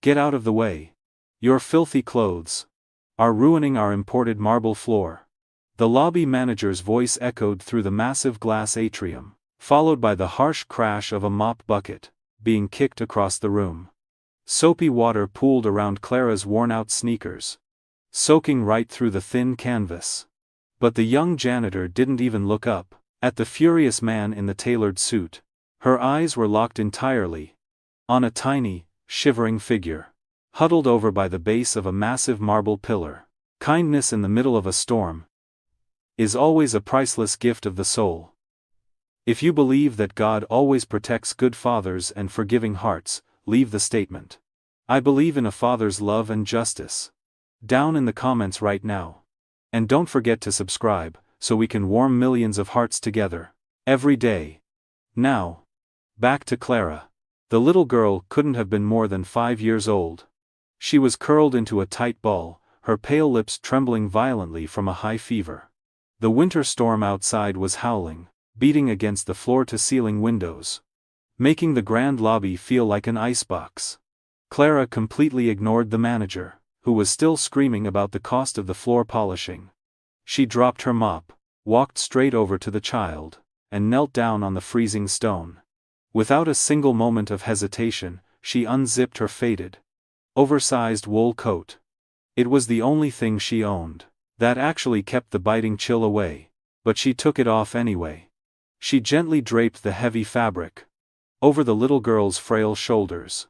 Get out of the way. Your filthy clothes are ruining our imported marble floor. The lobby manager's voice echoed through the massive glass atrium, followed by the harsh crash of a mop bucket being kicked across the room. Soapy water pooled around Clara's worn-out sneakers, soaking right through the thin canvas. But the young janitor didn't even look up at the furious man in the tailored suit. Her eyes were locked entirely on a tiny, shivering figure, huddled over by the base of a massive marble pillar. Kindness in the middle of a storm is always a priceless gift of the soul. If you believe that God always protects good fathers and forgiving hearts, leave the statement. I believe in a father's love and justice. Down in the comments right now. And don't forget to subscribe, so we can warm millions of hearts together, every day. Now, back to Clara. The little girl couldn't have been more than 5 years old. She was curled into a tight ball, her pale lips trembling violently from a high fever. The winter storm outside was howling, beating against the floor-to-ceiling windows, making the grand lobby feel like an icebox. Clara completely ignored the manager, who was still screaming about the cost of the floor polishing. She dropped her mop, walked straight over to the child, and knelt down on the freezing stone. Without a single moment of hesitation, she unzipped her faded, oversized wool coat. It was the only thing she owned that actually kept the biting chill away, but she took it off anyway. She gently draped the heavy fabric over the little girl's frail shoulders.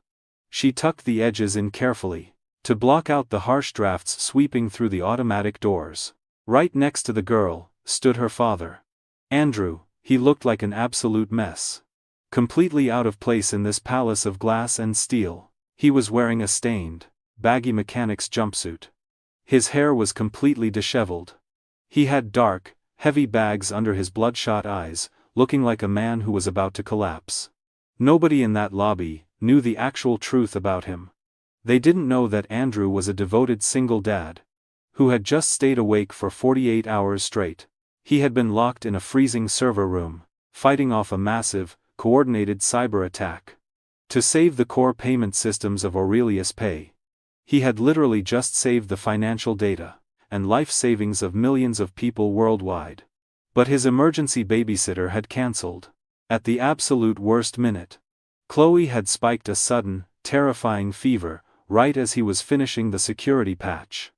She tucked the edges in carefully, to block out the harsh drafts sweeping through the automatic doors. Right next to the girl stood her father, Andrew. He looked like an absolute mess, completely out of place in this palace of glass and steel. He was wearing a stained, baggy mechanic's jumpsuit. His hair was completely disheveled. He had dark, heavy bags under his bloodshot eyes, looking like a man who was about to collapse. Nobody in that lobby knew the actual truth about him. They didn't know that Andrew was a devoted single dad, who had just stayed awake for 48 hours straight. He had been locked in a freezing server room, fighting off a massive, coordinated cyber attack to save the core payment systems of Aurelius Pay. He had literally just saved the financial data and life savings of millions of people worldwide. But his emergency babysitter had cancelled at the absolute worst minute. Chloe had spiked a sudden, terrifying fever right as he was finishing the security patch.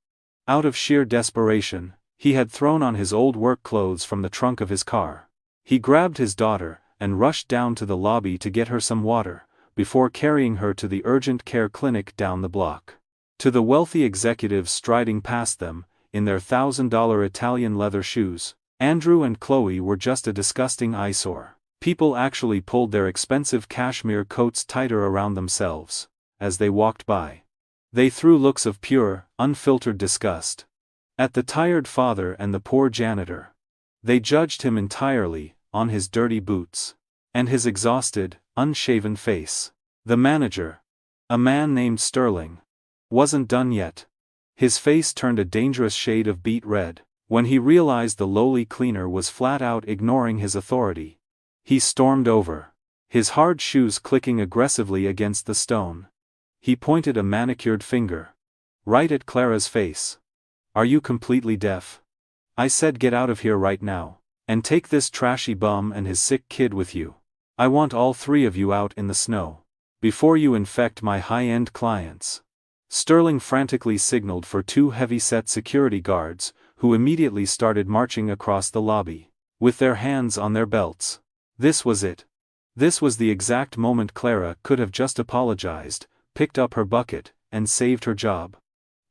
Out of sheer desperation, he had thrown on his old work clothes from the trunk of his car. He grabbed his daughter and rushed down to the lobby to get her some water, before carrying her to the urgent care clinic down the block. To the wealthy executives striding past them, in their $1,000 Italian leather shoes, Andrew and Chloe were just a disgusting eyesore. People actually pulled their expensive cashmere coats tighter around themselves as they walked by. They threw looks of pure, unfiltered disgust at the tired father and the poor janitor. They judged him entirely on his dirty boots and his exhausted, unshaven face. The manager, a man named Sterling, wasn't done yet. His face turned a dangerous shade of beet red when he realized the lowly cleaner was flat out ignoring his authority. He stormed over, his hard shoes clicking aggressively against the stone. He pointed a manicured finger right at Clara's face. Are you completely deaf? I said get out of here right now, and take this trashy bum and his sick kid with you. I want all 3 of you out in the snow, before you infect my high-end clients. Sterling frantically signaled for 2 heavy-set security guards, who immediately started marching across the lobby, with their hands on their belts. This was it. This was the exact moment Clara could have just apologized, picked up her bucket, and saved her job.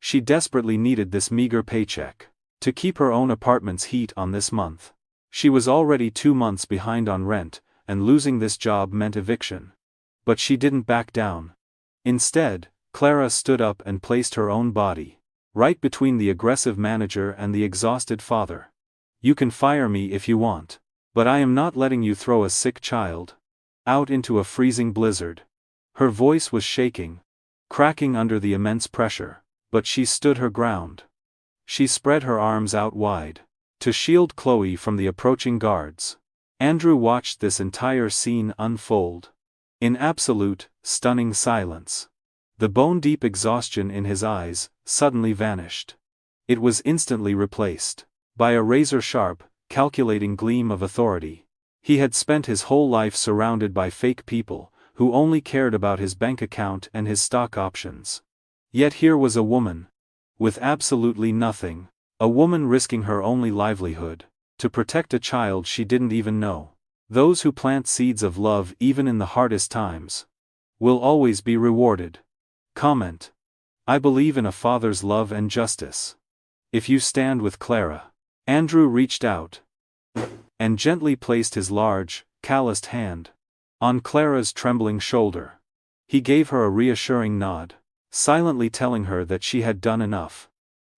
She desperately needed this meager paycheck to keep her own apartment's heat on this month. She was already 2 months behind on rent, and losing this job meant eviction. But she didn't back down. Instead, Clara stood up and placed her own body right between the aggressive manager and the exhausted father. You can fire me if you want, but I am not letting you throw a sick child out into a freezing blizzard. Her voice was shaking, cracking under the immense pressure, but she stood her ground. She spread her arms out wide to shield Chloe from the approaching guards. Andrew watched this entire scene unfold in absolute, stunning silence. The bone-deep exhaustion in his eyes suddenly vanished. It was instantly replaced by a razor-sharp, calculating gleam of authority. He had spent his whole life surrounded by fake people, who only cared about his bank account and his stock options. Yet here was a woman with absolutely nothing. A woman risking her only livelihood to protect a child she didn't even know. Those who plant seeds of love even in the hardest times will always be rewarded. Comment. I believe in a father's love and justice. If you stand with Clara. Andrew reached out and gently placed his large, calloused hand on Clara's trembling shoulder. He gave her a reassuring nod, silently telling her that she had done enough.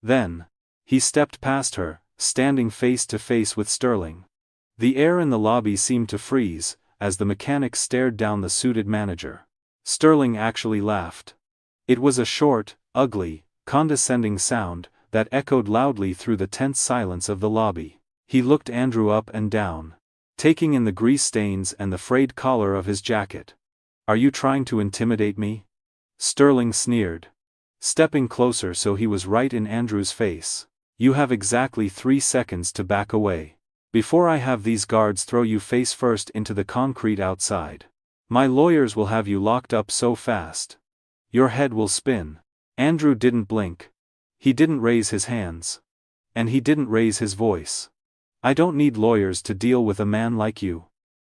Then, he stepped past her, standing face to face with Sterling. The air in the lobby seemed to freeze, as the mechanic stared down the suited manager. Sterling actually laughed. It was a short, ugly, condescending sound that echoed loudly through the tense silence of the lobby. He looked Andrew up and down, taking in the grease stains and the frayed collar of his jacket. Are you trying to intimidate me? Sterling sneered, stepping closer so he was right in Andrew's face. You have exactly 3 seconds to back away, before I have these guards throw you face first into the concrete outside. My lawyers will have you locked up so fast your head will spin. Andrew didn't blink. He didn't raise his hands. And he didn't raise his voice. I don't need lawyers to deal with a man like you.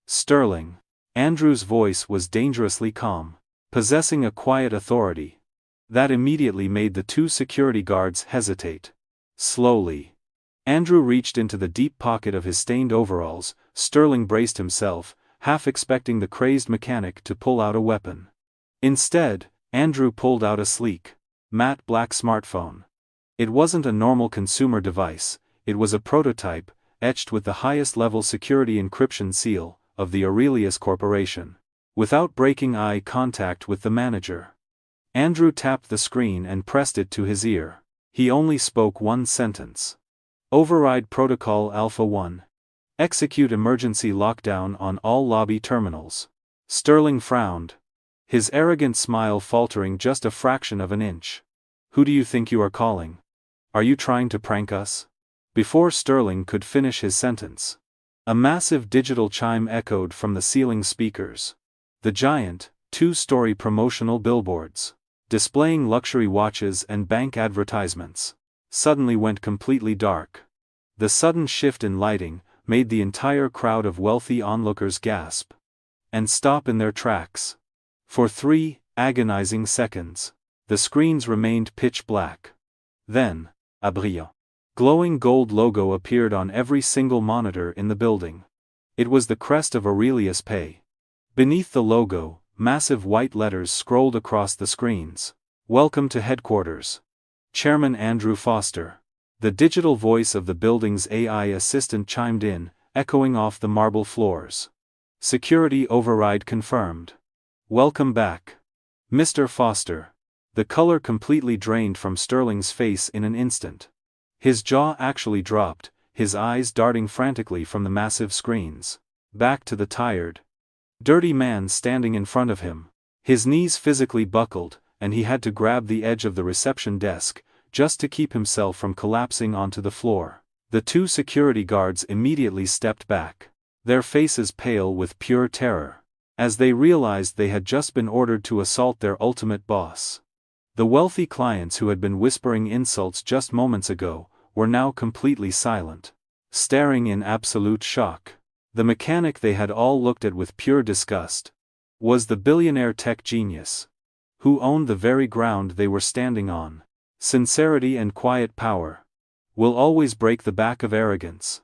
Sterling. Andrew's voice was dangerously calm, possessing a quiet authority that immediately made the 2 security guards hesitate. Slowly, Andrew reached into the deep pocket of his stained overalls. Sterling braced himself, half expecting the crazed mechanic to pull out a weapon. Instead, Andrew pulled out a sleek, matte black smartphone. It wasn't a normal consumer device, it was a prototype, etched with the highest-level security encryption seal of the Aurelius Corporation. Without breaking eye contact with the manager, Andrew tapped the screen and pressed it to his ear. He only spoke one sentence. Override Protocol Alpha 1. Execute emergency lockdown on all lobby terminals. Sterling frowned, his arrogant smile faltering just a fraction of an inch. Who do you think you are calling? Are you trying to prank us? Before Sterling could finish his sentence, a massive digital chime echoed from the ceiling speakers. The giant, 2-story promotional billboards, displaying luxury watches and bank advertisements, suddenly went completely dark. The sudden shift in lighting made the entire crowd of wealthy onlookers gasp and stop in their tracks. For 3 agonizing seconds, the screens remained pitch black. Then, a brilliant, glowing gold logo appeared on every single monitor in the building. It was the crest of Aurelius Pay. Beneath the logo, massive white letters scrolled across the screens. Welcome to headquarters. Chairman Andrew Foster. The digital voice of the building's AI assistant chimed in, echoing off the marble floors. Security override confirmed. Welcome back, Mr. Foster. The color completely drained from Sterling's face in an instant. His jaw actually dropped, his eyes darting frantically from the massive screens back to the tired, dirty man standing in front of him. His knees physically buckled, and he had to grab the edge of the reception desk just to keep himself from collapsing onto the floor. The 2 security guards immediately stepped back, their faces pale with pure terror, as they realized they had just been ordered to assault their ultimate boss. The wealthy clients who had been whispering insults just moments ago were now completely silent, staring in absolute shock. The mechanic they had all looked at with pure disgust was the billionaire tech genius who owned the very ground they were standing on. Sincerity and quiet power will always break the back of arrogance.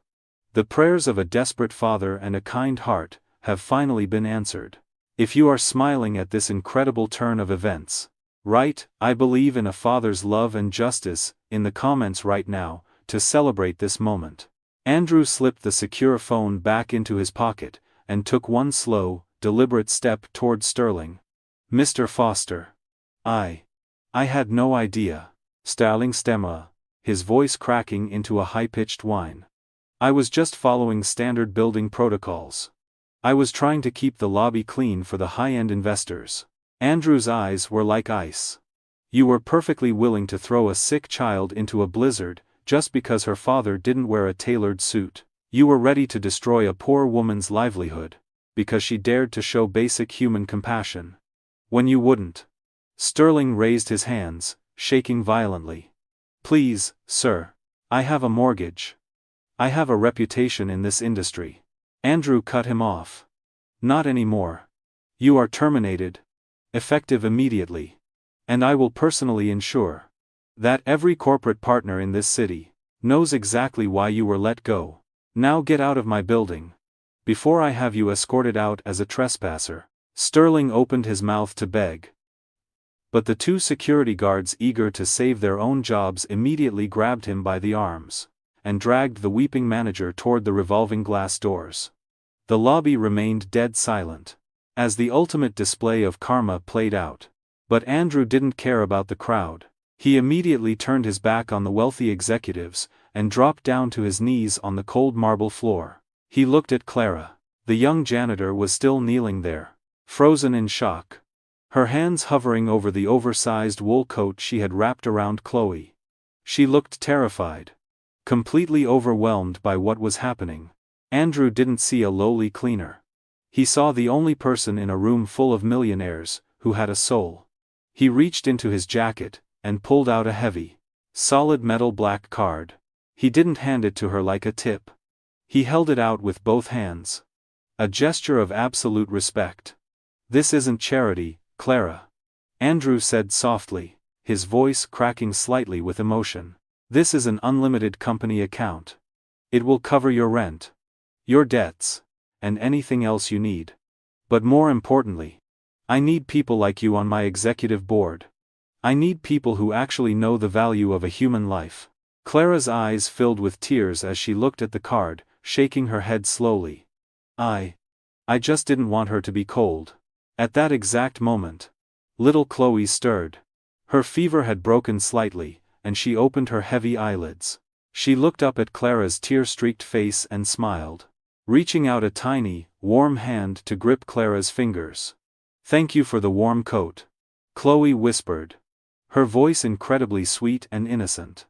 The prayers of a desperate father and a kind heart have finally been answered. If you are smiling at this incredible turn of events, write, I believe in a father's love and justice, in the comments right now, to celebrate this moment. Andrew slipped the secure phone back into his pocket, and took one slow, deliberate step toward Sterling. Mr. Foster. I had no idea. Sterling stammered, his voice cracking into a high-pitched whine. I was just following standard building protocols. I was trying to keep the lobby clean for the high-end investors. Andrew's eyes were like ice. You were perfectly willing to throw a sick child into a blizzard, just because her father didn't wear a tailored suit. You were ready to destroy a poor woman's livelihood, because she dared to show basic human compassion. When you wouldn't. Sterling raised his hands, shaking violently. Please, sir. I have a mortgage. I have a reputation in this industry. Andrew cut him off. Not anymore. You are terminated. Effective immediately. And I will personally ensure that every corporate partner in this city knows exactly why you were let go. Now get out of my building, before I have you escorted out as a trespasser. Sterling opened his mouth to beg. But the two security guards, eager to save their own jobs, immediately grabbed him by the arms and dragged the weeping manager toward the revolving glass doors. The lobby remained dead silent as the ultimate display of karma played out. But Andrew didn't care about the crowd. He immediately turned his back on the wealthy executives and dropped down to his knees on the cold marble floor. He looked at Clara. The young janitor was still kneeling there, frozen in shock, her hands hovering over the oversized wool coat she had wrapped around Chloe. She looked terrified, completely overwhelmed by what was happening. Andrew didn't see a lowly cleaner. He saw the only person in a room full of millionaires who had a soul. He reached into his jacket and pulled out a heavy, solid metal black card. He didn't hand it to her like a tip. He held it out with both hands. A gesture of absolute respect. This isn't charity, Clara. Andrew said softly, his voice cracking slightly with emotion. This is an unlimited company account. It will cover your rent, your debts, and anything else you need. But more importantly, I need people like you on my executive board. I need people who actually know the value of a human life. Clara's eyes filled with tears as she looked at the card, shaking her head slowly. I just didn't want her to be cold. At that exact moment, little Chloe stirred. Her fever had broken slightly, and she opened her heavy eyelids. She looked up at Clara's tear-streaked face and smiled, reaching out a tiny, warm hand to grip Clara's fingers. Thank you for the warm coat, Chloe whispered, her voice incredibly sweet and innocent.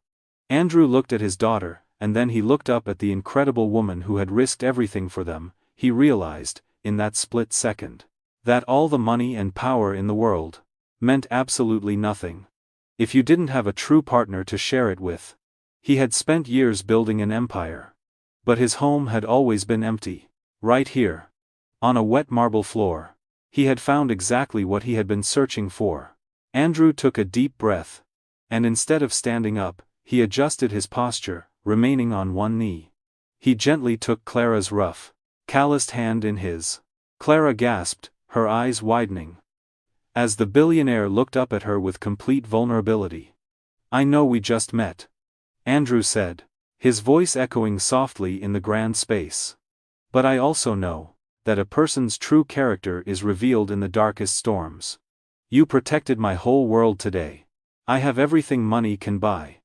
Andrew looked at his daughter, and then he looked up at the incredible woman who had risked everything for them. He realized, in that split second, that all the money and power in the world meant absolutely nothing if you didn't have a true partner to share it with. He had spent years building an empire, but his home had always been empty. Right here, on a wet marble floor, he had found exactly what he had been searching for. Andrew took a deep breath, and instead of standing up, he adjusted his posture, remaining on one knee. He gently took Clara's rough, calloused hand in his. Clara gasped, her eyes widening, as the billionaire looked up at her with complete vulnerability. I know we just met, Andrew said, his voice echoing softly in the grand space. But I also know that a person's true character is revealed in the darkest storms. You protected my whole world today. I have everything money can buy.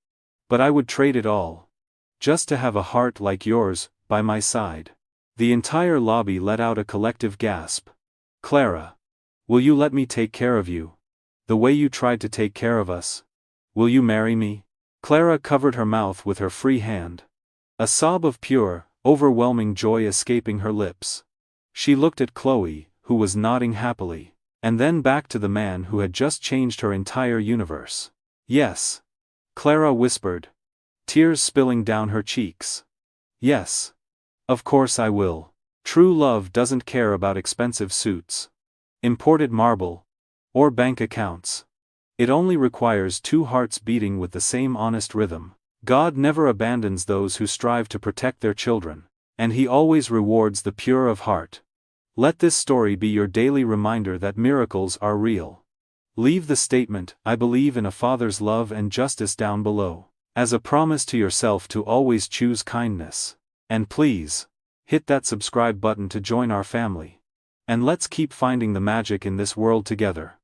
But I would trade it all, just to have a heart like yours by my side. The entire lobby let out a collective gasp. Clara, will you let me take care of you? The way you tried to take care of us? Will you marry me? Clara covered her mouth with her free hand, a sob of pure, overwhelming joy escaping her lips. She looked at Chloe, who was nodding happily, and then back to the man who had just changed her entire universe. Yes, Clara whispered, tears spilling down her cheeks. Yes. Of course I will. True love doesn't care about expensive suits, imported marble, or bank accounts. It only requires two hearts beating with the same honest rhythm. God never abandons those who strive to protect their children, and He always rewards the pure of heart. Let this story be your daily reminder that miracles are real. Leave the statement, I believe in a Father's love and justice down below, as a promise to yourself to always choose kindness. And please, hit that subscribe button to join our family. And let's keep finding the magic in this world together.